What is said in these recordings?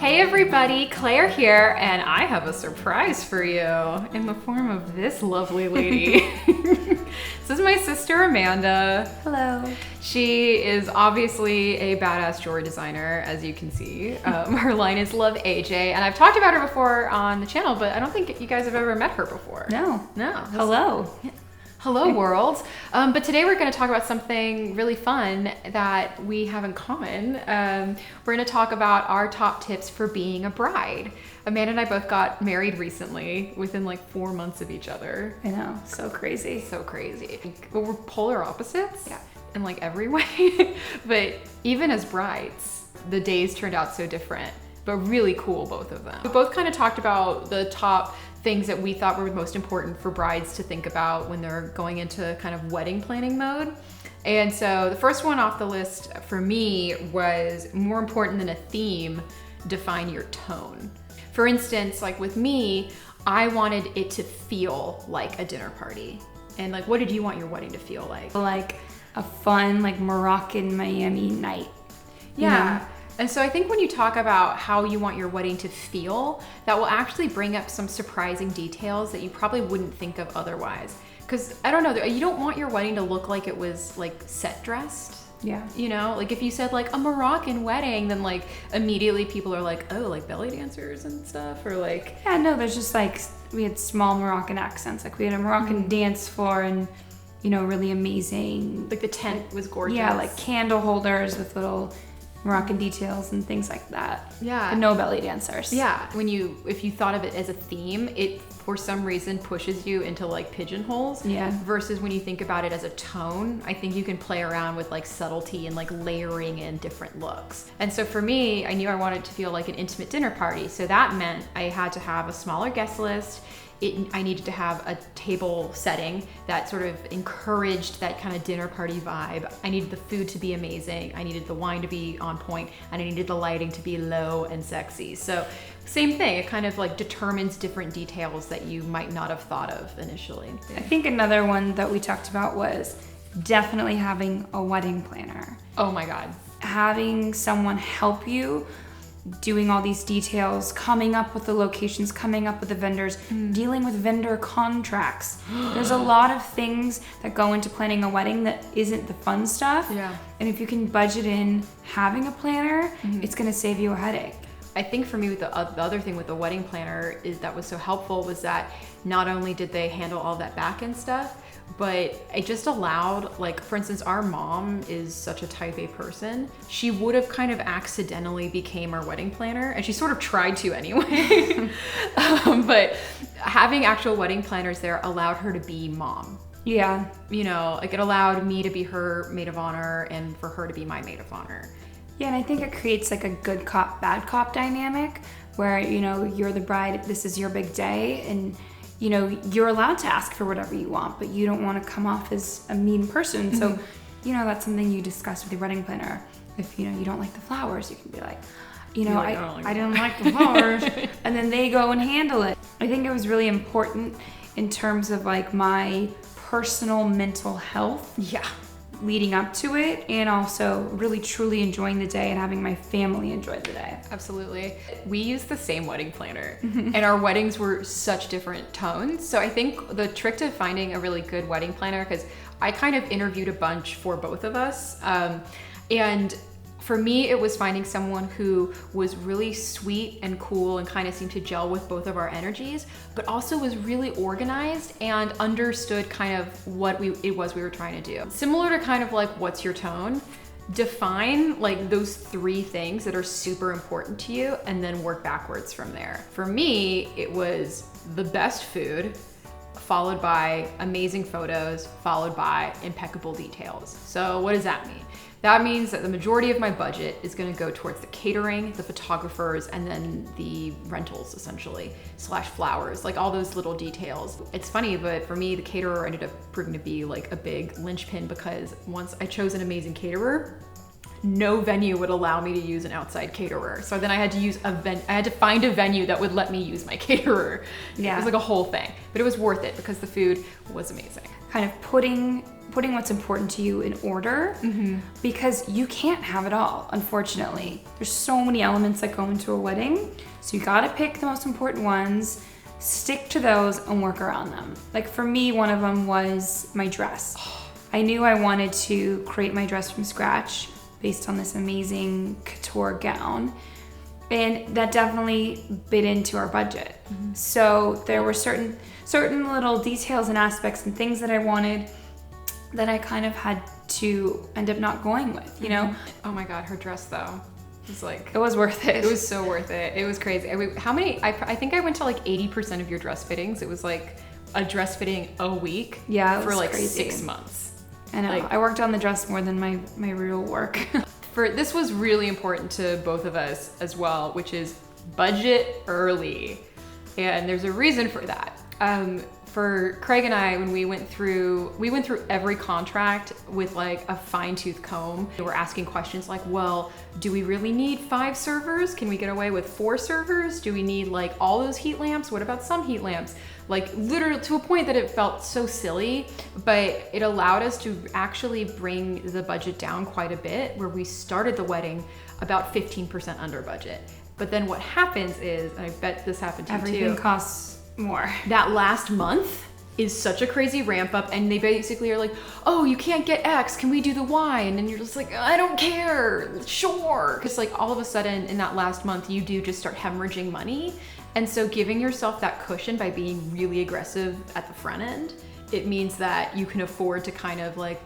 Hey everybody, Claire here, and I have a surprise for you in the form of this lovely lady. This is my sister Amanda. Hello. She is obviously a badass jewelry designer, as you can see. Her line is Love AJ, and I've talked about her before on the channel, but I don't think you guys have ever met her before. No. Hello. Hello world. But today we're going to talk about something really fun that we have in common. We're going to talk about our top tips for being a bride. Amanda and I both got married recently within like 4 months of each other. I know, so crazy. So crazy. But we're polar opposites. Yeah. In like every way. But even as brides, the days turned out so different, but really cool, both of them. We both kind of talked about the top things that we thought were most important for brides to think about when they're going into kind of wedding planning mode. And so the first one off the list for me was, more important than a theme, define your tone. For instance, like with me, I wanted it to feel like a dinner party. And like, what did you want your wedding to feel like? Like a fun, like Moroccan Miami night. Yeah. You know? And so I think when you talk about how you want your wedding to feel, that will actually bring up some surprising details that you probably wouldn't think of otherwise. Because I don't know, you don't want your wedding to look like it was like set dressed. Yeah. You know, like if you said like a Moroccan wedding, then like immediately people are like, oh, like belly dancers and stuff, or like. Yeah, no, there's just like, we had small Moroccan accents. Like we had a Moroccan dance floor and, you know, really amazing. Like the tent was gorgeous. Yeah, like candle holders with little Moroccan details and things like that. Yeah. And no belly dancers. Yeah. If you thought of it as a theme, it for some reason pushes you into like pigeonholes. Yeah. Versus when you think about it as a tone, I think you can play around with like subtlety and like layering in different looks. And so for me, I knew I wanted to feel like an intimate dinner party. So that meant I had to have a smaller guest list. I needed to have a table setting that sort of encouraged that kind of dinner party vibe. I needed the food to be amazing. I needed the wine to be on point, and I needed the lighting to be low and sexy. So same thing, it kind of like determines different details that you might not have thought of initially. I think another one that we talked about was definitely having a wedding planner. Oh my God. Having someone help you doing all these details, coming up with the locations, coming up with the vendors, dealing with vendor contracts. There's a lot of things that go into planning a wedding that isn't the fun stuff. Yeah. And if you can budget in having a planner, it's gonna save you a headache. I think for me, with the other thing with the wedding planner is that was so helpful was that not only did they handle all that back end stuff, but it just allowed, like, for instance, our mom is such a type A person. She would have kind of accidentally became our wedding planner, and she sort of tried to anyway. But having actual wedding planners there allowed her to be mom. Yeah. You know, like it allowed me to be her maid of honor and for her to be my maid of honor. Yeah, and I think it creates like a good cop, bad cop dynamic where, you know, you're the bride, this is your big day, and you know, you're allowed to ask for whatever you want, but you don't want to come off as a mean person. So, you know, that's something you discuss with your wedding planner. If, you know, you don't like the flowers, you can be like, you know, I don't like the flowers. And then they go and handle it. I think it was really important in terms of like my personal mental health. Yeah. Leading up to it, and also really truly enjoying the day and having my family enjoy the day. Absolutely. We used the same wedding planner and our weddings were such different tones. So I think the trick to finding a really good wedding planner, because I kind of interviewed a bunch for both of us, and for me, it was finding someone who was really sweet and cool and kind of seemed to gel with both of our energies, but also was really organized and understood kind of what it was we were trying to do. Similar to kind of like, what's your tone? Define like those 3 things that are super important to you and then work backwards from there. For me, it was the best food, followed by amazing photos, followed by impeccable details. So what does that mean? That means that the majority of my budget is gonna go towards the catering, the photographers, and then the rentals essentially, / flowers, like all those little details. It's funny, but for me, the caterer ended up proving to be like a big linchpin, because once I chose an amazing caterer, no venue would allow me to use an outside caterer. So then I had to find a venue that would let me use my caterer. Yeah. It was like a whole thing, but it was worth it because the food was amazing. Kind of putting putting what's important to you in order, because you can't have it all, unfortunately. There's so many elements that go into a wedding, so you gotta pick the most important ones, stick to those, and work around them. Like for me, one of them was my dress. I knew I wanted to create my dress from scratch based on this amazing couture gown, and that definitely bit into our budget. So there were certain little details and aspects and things that I wanted that I kind of had to end up not going with, you know? Oh my God, her dress though. It was worth it. It was so worth it. It was crazy. I think I went to like 80% of your dress fittings. It was like a dress fitting a week. Yeah, it for was like crazy. 6 months. I know. I worked on the dress more than my real work. This was really important to both of us as well, which is budget early. And there's a reason for that. For Craig and I, when we went through every contract with like a fine-tooth comb. We were asking questions like, well, do we really need 5 servers? Can we get away with 4 servers? Do we need like all those heat lamps? What about some heat lamps? Like literally to a point that it felt so silly, but it allowed us to actually bring the budget down quite a bit, where we started the wedding about 15% under budget. But then what happens is, and I bet this happened to you too. Everything costs more. That last month is such a crazy ramp up, and they basically are like, oh, you can't get X, can we do the Y? And then you're just like, I don't care, sure. Because like all of a sudden in that last month, you do just start hemorrhaging money. And so giving yourself that cushion by being really aggressive at the front end, it means that you can afford to kind of like,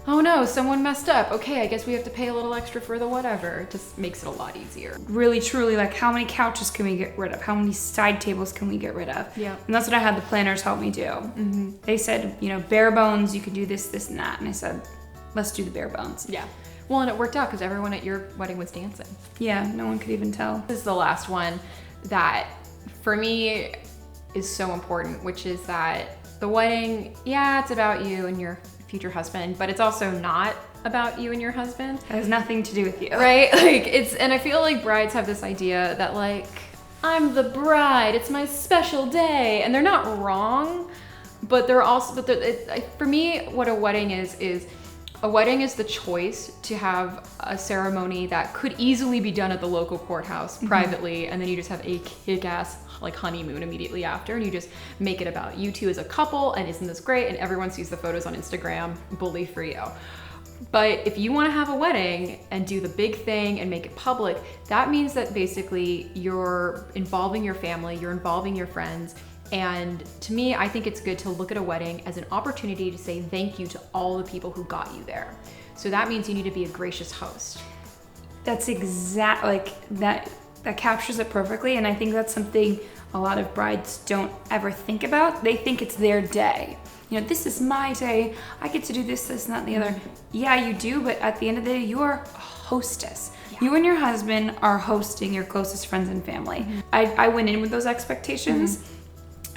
oh no, someone messed up. Okay, I guess we have to pay a little extra for the whatever. It just makes it a lot easier. Really, truly, like how many couches can we get rid of? How many side tables can we get rid of? Yeah. And that's what I had the planners help me do. They said, you know, bare bones, you can do this, this, and that. And I said, let's do the bare bones. Yeah. Well, and it worked out because everyone at your wedding was dancing. Yeah, no one could even tell. This is the last one that for me is so important, which is that the wedding, yeah, it's about you and your future husband, but it's also not about you and your husband. It has nothing to do with you. Right? Like and I feel like brides have this idea that like, I'm the bride, it's my special day, and they're not wrong, but they're also, for me, what a wedding is a wedding is the choice to have a ceremony that could easily be done at the local courthouse privately, and then you just have a kick-ass like honeymoon immediately after, and you just make it about you two as a couple, and isn't this great? And everyone sees the photos on Instagram, bully for you. But if you want to have a wedding and do the big thing and make it public, that means that basically you're involving your family, you're involving your friends. And to me, I think it's good to look at a wedding as an opportunity to say thank you to all the people who got you there. So that means you need to be a gracious host. That's like that captures it perfectly, and I think that's something a lot of brides don't ever think about. They think it's their day. You know, this is my day. I get to do this, and that, and the other. Yeah, you do, but at the end of the day, you are a hostess. Yeah. You and your husband are hosting your closest friends and family. I went in with those expectations,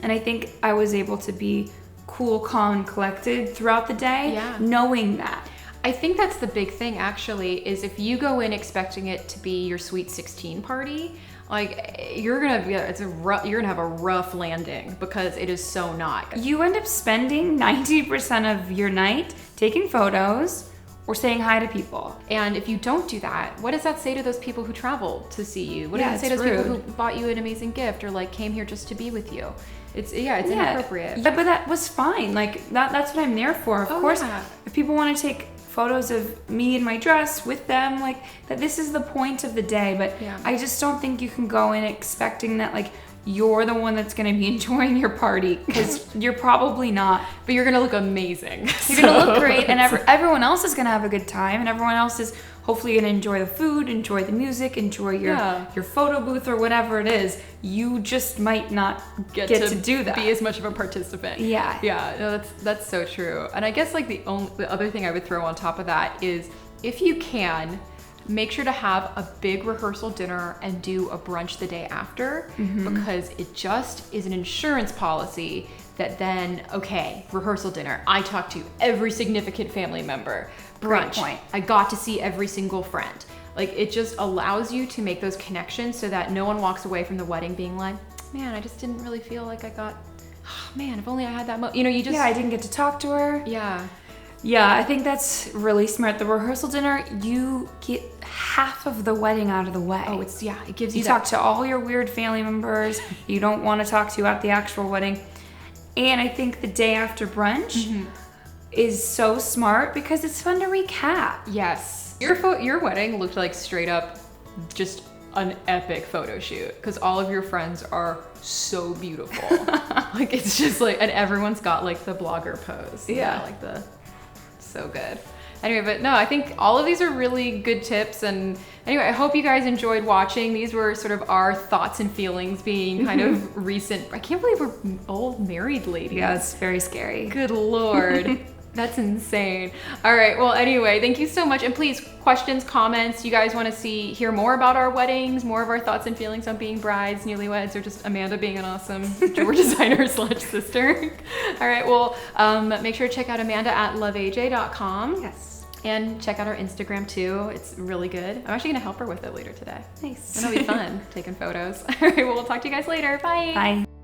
and I think I was able to be cool, calm, and collected throughout the day, knowing that. I think that's the big thing actually, is if you go in expecting it to be your sweet 16 party, like you're gonna have a rough landing, because it is so not. You end up spending 90% of your night taking photos or saying hi to people. And if you don't do that, what does that say to those people who traveled to see you? What does it say to those people who bought you an amazing gift or like came here just to be with you? It's inappropriate. Yeah, but that was fine. Like that's what I'm there for. Of course, if people want to take photos of me in my dress with them, like that, this is the point of the day. But I just don't think you can go in expecting that like you're the one that's going to be enjoying your party, because you're probably not. But you're going to look amazing. You're going to look great, and everyone else is going to have a good time, and everyone else is hopefully going to enjoy the food, enjoy the music, enjoy your photo booth or whatever it is. You just might not get to do that. Be as much of a participant. Yeah. Yeah, no, that's so true. And I guess like the other thing I would throw on top of that is, if you can, make sure to have a big rehearsal dinner and do a brunch the day after, because it just is an insurance policy that then, okay, rehearsal dinner, I talked to every significant family member. Brunch, I got to see every single friend. Like, it just allows you to make those connections so that no one walks away from the wedding being like, man, I just didn't really feel like I got, oh, man, if only I had that you know, you just... Yeah, I didn't get to talk to her. Yeah. Yeah, I think that's really smart. The rehearsal dinner, you get half of the wedding out of the way. Oh, it gives you You talk to all your weird family members you don't want to talk to at the actual wedding. And I think the day after brunch is so smart because it's fun to recap. Yes. Your wedding looked like straight up just an epic photo shoot because all of your friends are so beautiful. Like it's just like, and everyone's got like the blogger pose. Yeah. Like so good. Anyway, but no, I think all of these are really good tips. And anyway, I hope you guys enjoyed watching. These were sort of our thoughts and feelings being kind of recent. I can't believe we're old married ladies. Yeah, it's very scary. Good Lord. That's insane. All right. Well, anyway, thank you so much. And please, questions, comments, you guys want to hear more about our weddings, more of our thoughts and feelings on being brides, newlyweds, or just Amanda being an awesome jewelry designer / sister. All right. Well, make sure to check out Amanda at loveaj.com. Yes. And check out our Instagram too. It's really good. I'm actually going to help her with it later today. Nice. It'll be fun taking photos. All right. Well, we'll talk to you guys later. Bye. Bye.